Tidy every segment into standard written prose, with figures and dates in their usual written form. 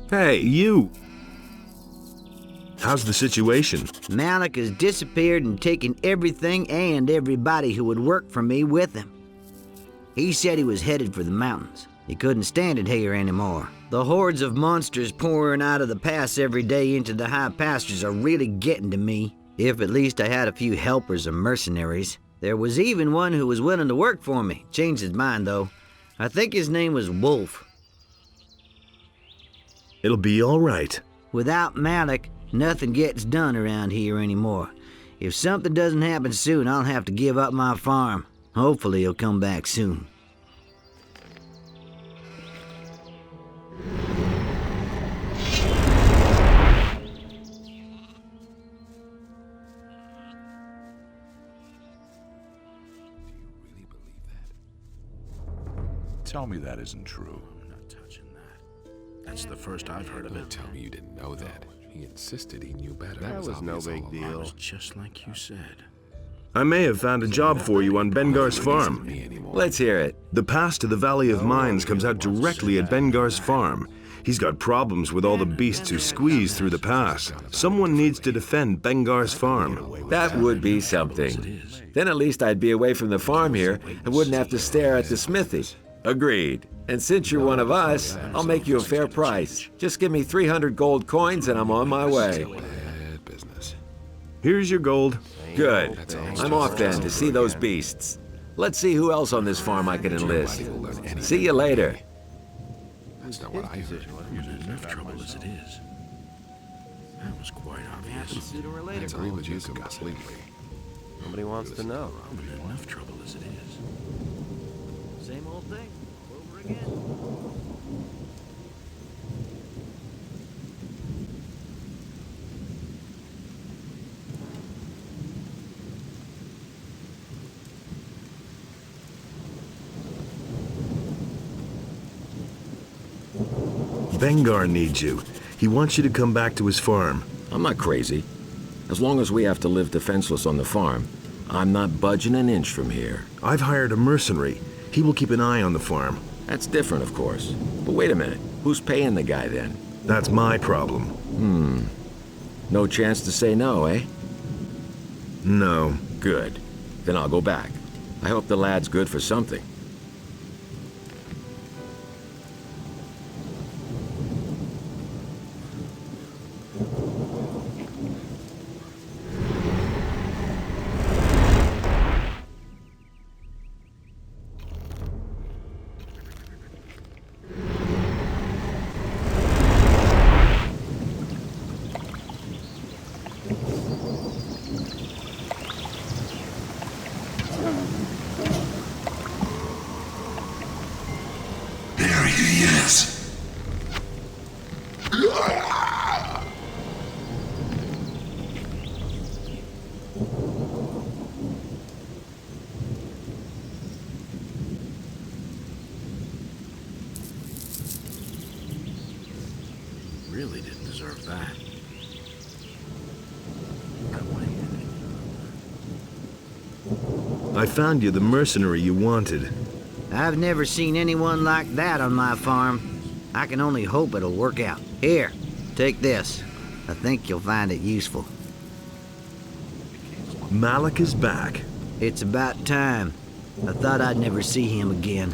Hey, you! How's the situation? Malik has disappeared and taken everything and everybody who would work for me with him. He said he was headed for the mountains. He couldn't stand it here anymore. The hordes of monsters pouring out of the pass every day into the high pastures are really getting to me. If at least I had a few helpers or mercenaries. There was even one who was willing to work for me. Changed his mind, though. I think his name was Wolf. It'll be all right. Without Malik, nothing gets done around here anymore. If something doesn't happen soon, I'll have to give up my farm. Hopefully he'll come back soon. Tell me that isn't true. I'm not touching that. That's the first I've heard of it. Don't tell me you didn't know that. He insisted he knew better. That was no big It deal. was just like you said. I may have found a job for you on Bengar's farm. Let's hear it. The pass to the Valley of Mines comes out directly at Bengar's farm. He's got problems with all the beasts who squeeze through the pass. Someone needs to defend Bengar's farm. That would be something. Then at least I'd be away from the farm here and wouldn't have to stare at the smithy. Agreed. And since you're one of us, I'll make you a fair price. Just give me 300 gold coins and I'm on my way. Bad business. Here's your gold. Good. I'm off then to see those beasts. Let's see who else on this farm I can enlist. See you later. That's not what I heard. You're in enough trouble as it is. That was quite obvious. Sooner or I later. agree with you completely. Nobody wants to know. I'm in enough trouble as it is. Same old thing, over again. Bengar needs you. He wants you to come back to his farm. I'm not crazy. As long as we have to live defenseless on the farm, I'm not budging an inch from here. I've hired a mercenary. He will keep an eye on the farm. That's different, of course. But wait a minute. Who's paying the guy then? That's my problem. No chance to say no, eh? No. Good. Then I'll go back. I hope the lad's good for something. There he is. Really didn't deserve that. I found you the mercenary you wanted. I've never seen anyone like that on my farm. I can only hope it'll work out. Here, take this. I think you'll find it useful. Malik is back. It's about time. I thought I'd never see him again.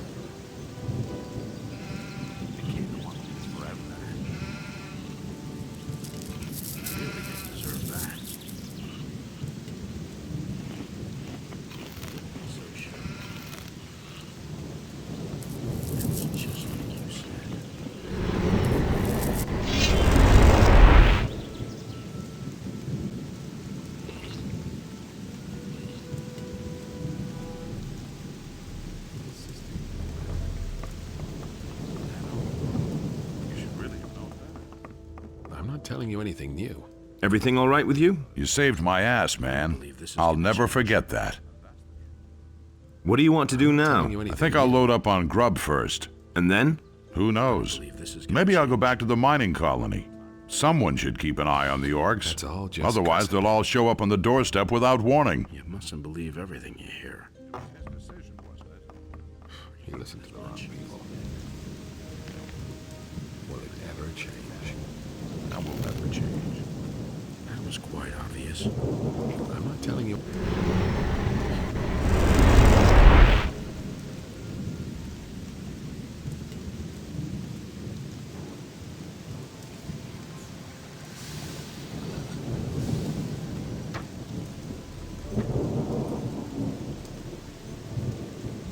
I'm not telling you anything new. Everything all right with you? You saved my ass, man. I'll never forget that. What do you want to do now? Telling you I anything think I'll load up on grub first. And then? Who knows? Maybe I'll go back to the mining colony. Someone should keep an eye on the orcs. That's all just Otherwise, custom. they'll all show up on the doorstep without warning. You mustn't believe everything you hear. You listen to the wrong people. Will it ever change? That will never change. That was quite obvious. I'm not telling you.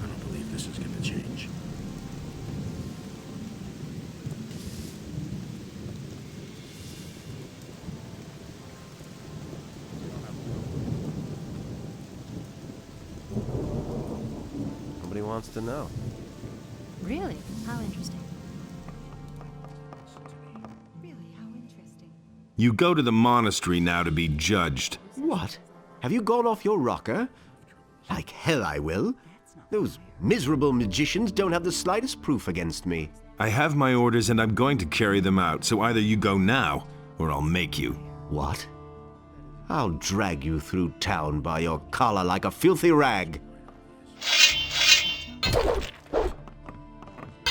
I don't believe this is gonna change. Nobody wants to know. Really? How interesting. Really, how interesting. You go to the monastery now to be judged. What? Have you gone off your rocker? Like hell I will. Those miserable magicians don't have the slightest proof against me. I have my orders and I'm going to carry them out, so either you go now, or I'll make you. What? I'll drag you through town by your collar like a filthy rag.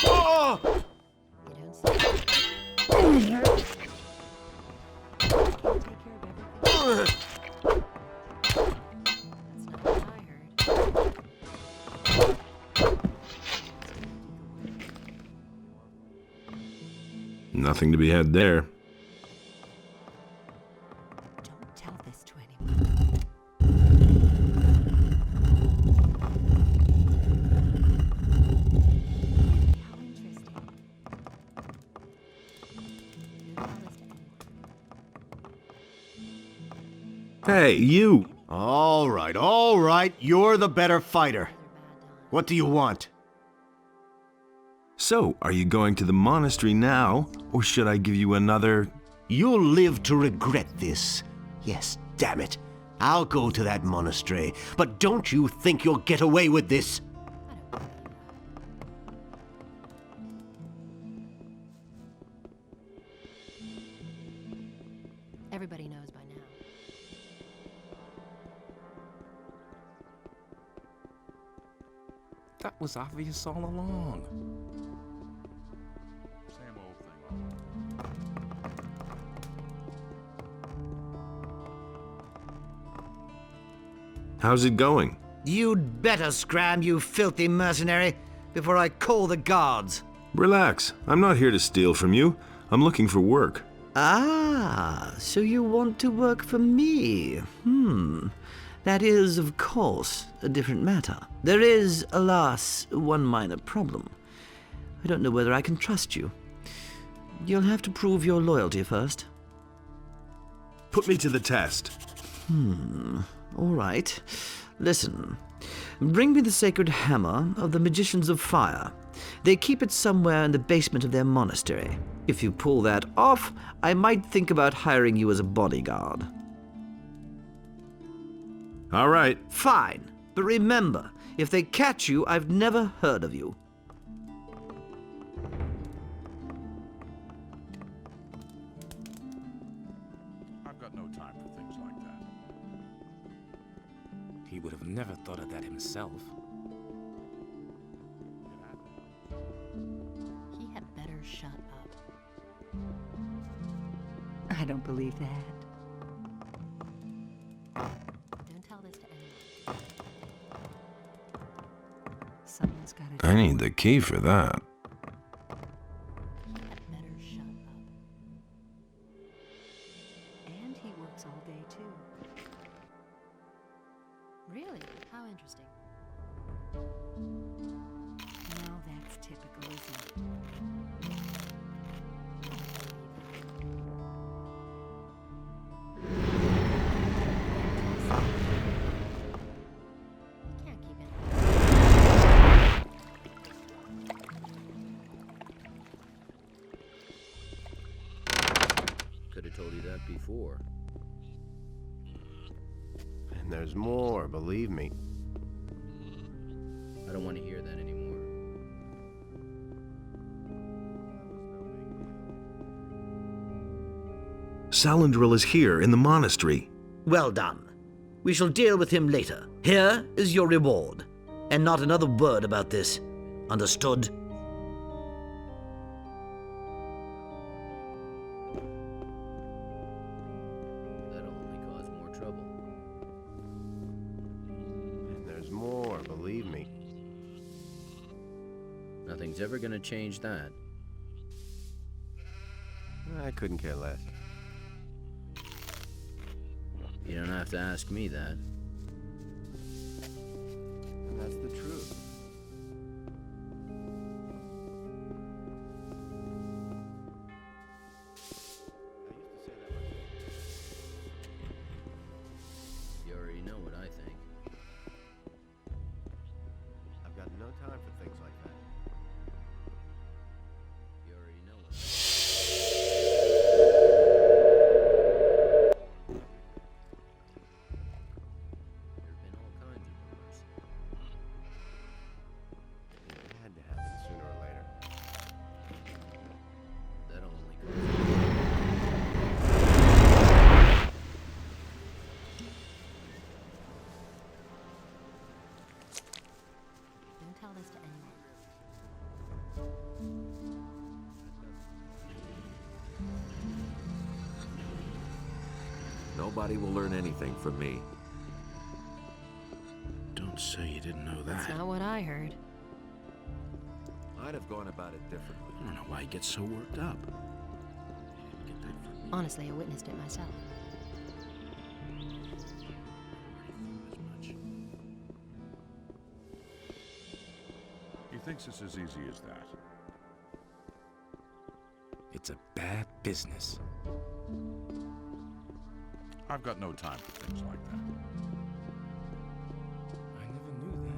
Oh! You don't see. Can't take care of everything. That's not what I heard. Nothing to be had there. Don't tell this to anyone. How interesting. Don't tell this to anyone. Hey, you! All right. You're the better fighter. What do you want? So, are you going to the monastery now, or should I give you another... You'll live to regret this. Yes, damn it. I'll go to that monastery, but don't you think you'll get away with this? Everybody knows by now. That was obvious all along. Same old thing. How's it going? You'd better scram, you filthy mercenary, before I call the guards. Relax. I'm not here to steal from you. I'm looking for work. Ah, so you want to work for me? That is, of course, a different matter. There is, alas, one minor problem. I don't know whether I can trust you. You'll have to prove your loyalty first. Put me to the test. All right. Listen. Bring me the sacred hammer of the Magicians of Fire. They keep it somewhere in the basement of their monastery. If you pull that off, I might think about hiring you as a bodyguard. All right. Fine. But remember, if they catch you, I've never heard of you. I've got no time for things like that. He would have never thought of that himself. He had better shut up. I don't believe that. Don't tell this to anyone. Someone's got to. I need the key for that. He had better shut up. And he works all day too. Really? How interesting. Now that's typical, isn't it? You can't keep it. Could have told you that before. And there's more, believe me. I don't want to hear that anymore. Salandril is here in the monastery. Well done. We shall deal with him later. Here is your reward. And not another word about this. Understood? Nothing's ever gonna change that. I couldn't care less. You don't have to ask me that. And that's the truth. You already know what I think. I've got no time for things like that. You already know what There've been all kinds of rumors. It had to happen sooner or later. That'll only go. Don't tell this to anyone. Nobody will learn anything from me. Don't say you didn't know That's that. not what I heard. I'd have gone about it differently. I don't know why he gets so worked up. He didn't get that from me. Honestly, I witnessed it myself. As much. He thinks it's as easy as that. It's a bad business. I've got no time for things like that. I never knew that.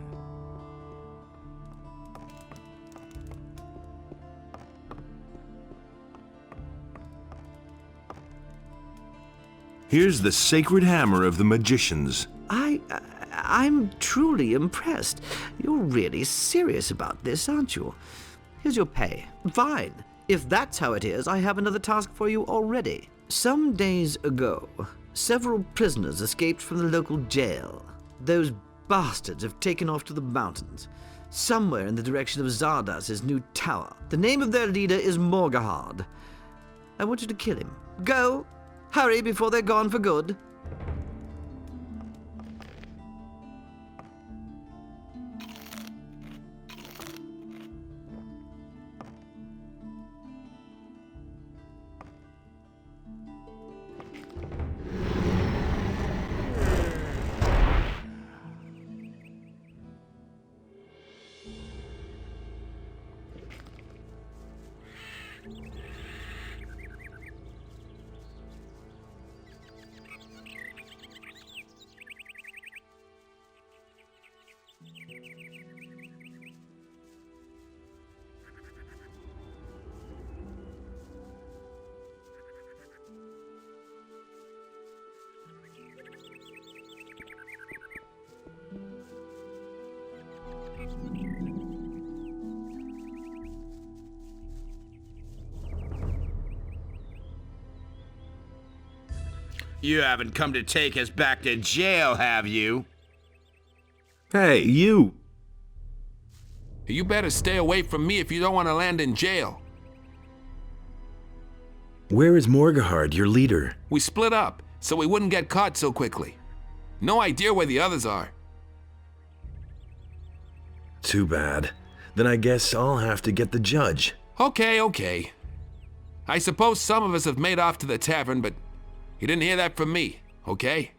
Here's the sacred hammer of the magicians. I'm truly impressed. You're really serious about this, aren't you? Here's your pay. Fine. If that's how it is, I have another task for you already. Some days ago, several prisoners escaped from the local jail. Those bastards have taken off to the mountains, somewhere in the direction of Zardas's new tower. The name of their leader is Morgahard. I want you to kill him. Go! Hurry before they're gone for good. You haven't come to take us back to jail, have you? Hey, you! You better stay away from me if you don't want to land in jail. Where is Morgahard, your leader? We split up, so we wouldn't get caught so quickly. No idea where the others are. Too bad. Then I guess I'll have to get the judge. Okay. I suppose some of us have made off to the tavern, but you didn't hear that from me, okay?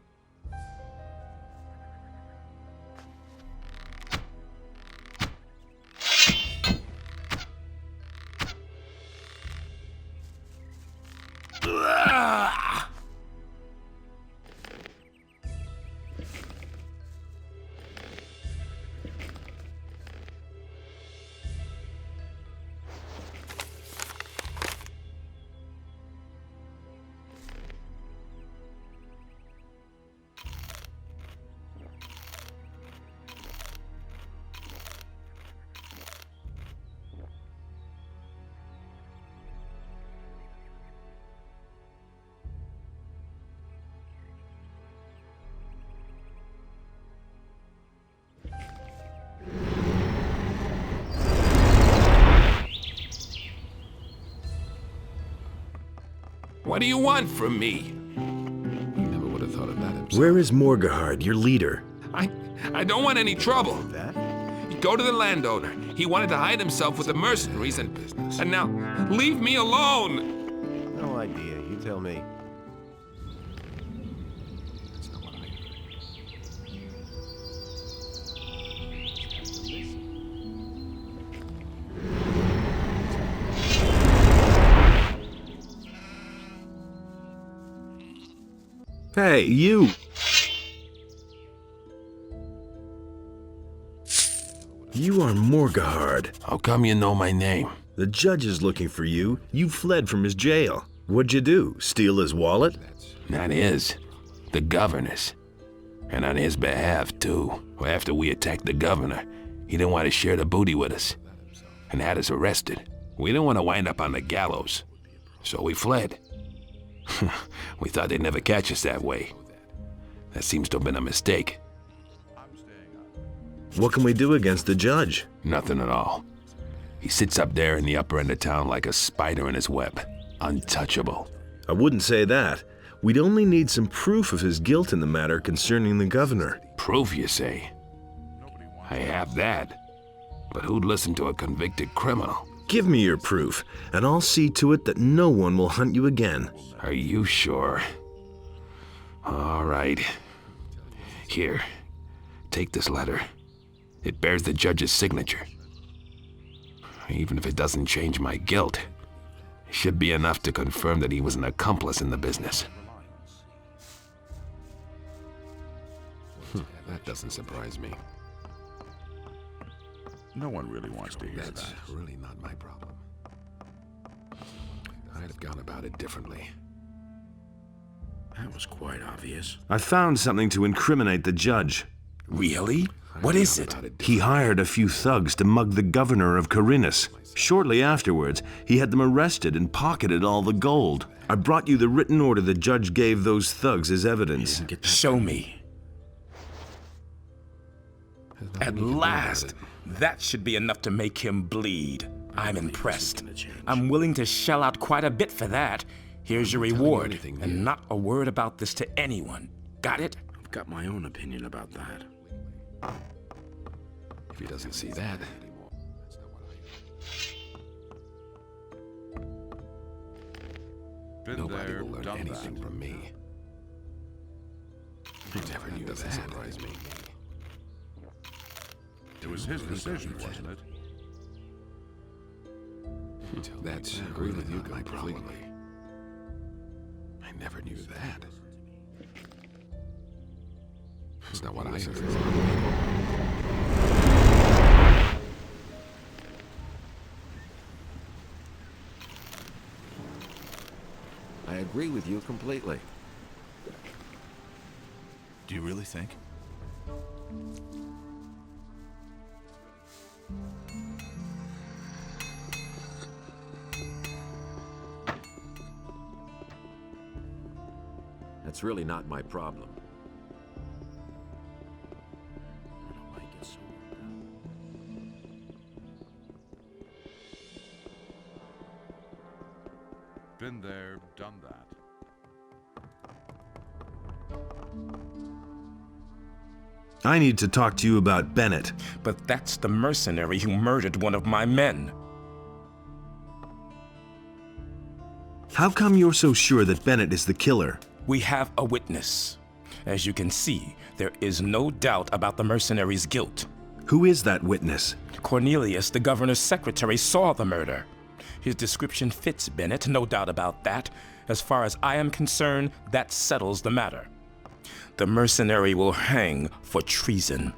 What do you want from me? He never would have thought of that himself. Where is Morgahard, your leader? I don't want any trouble. That? go to the landowner. He wanted to hide himself with the mercenaries, and now leave me alone. No idea. You tell me. Hey, you! You are Morgahard. How come you know my name? The judge is looking for you. You fled from his jail. What'd you do? Steal his wallet? Not his. The governor's. And on his behalf, too. Well, after we attacked the governor, he didn't want to share the booty with us. And had us arrested. We didn't want to wind up on the gallows. So we fled. We thought they'd never catch us that way. That seems to have been a mistake. What can we do against the judge? Nothing at all. He sits up there in the upper end of town like a spider in his web. Untouchable. I wouldn't say that. We'd only need some proof of his guilt in the matter concerning the governor. Proof, you say? I have that. But who'd listen to a convicted criminal? Give me your proof, and I'll see to it that no one will hunt you again. Are you sure? All right. Here, take this letter. It bears the judge's signature. Even if it doesn't change my guilt, it should be enough to confirm that he was an accomplice in the business. That doesn't surprise me. No one really wants to hear That's that. really not my problem. I'd have gone about it differently. That was quite obvious. I found something to incriminate the judge. Really? What is it? He hired a few thugs to mug the governor of Corinus. Shortly afterwards, he had them arrested and pocketed all the gold. I brought you the written order the judge gave those thugs as evidence. Show me. At last! That should be enough to make him bleed. I'm impressed. I'm willing to shell out quite a bit for that. Here's your reward, and not a word about this to anyone. Got it? I've got my own opinion about that. If he doesn't see that... Nobody will learn anything from me. I never knew that. Surprise me. It was his decision, wasn't it? That's really not my problem. I never knew that. That's not what I heard. I agree with you completely. Do you really think? That's really not my problem. Been there, done that. I need to talk to you about Bennett. But that's the mercenary who murdered one of my men. How come you're so sure that Bennett is the killer? We have a witness. As you can see, there is no doubt about the mercenary's guilt. Who is that witness? Cornelius, the governor's secretary, saw the murder. His description fits Bennett, no doubt about that. As far as I am concerned, that settles the matter. The mercenary will hang for treason.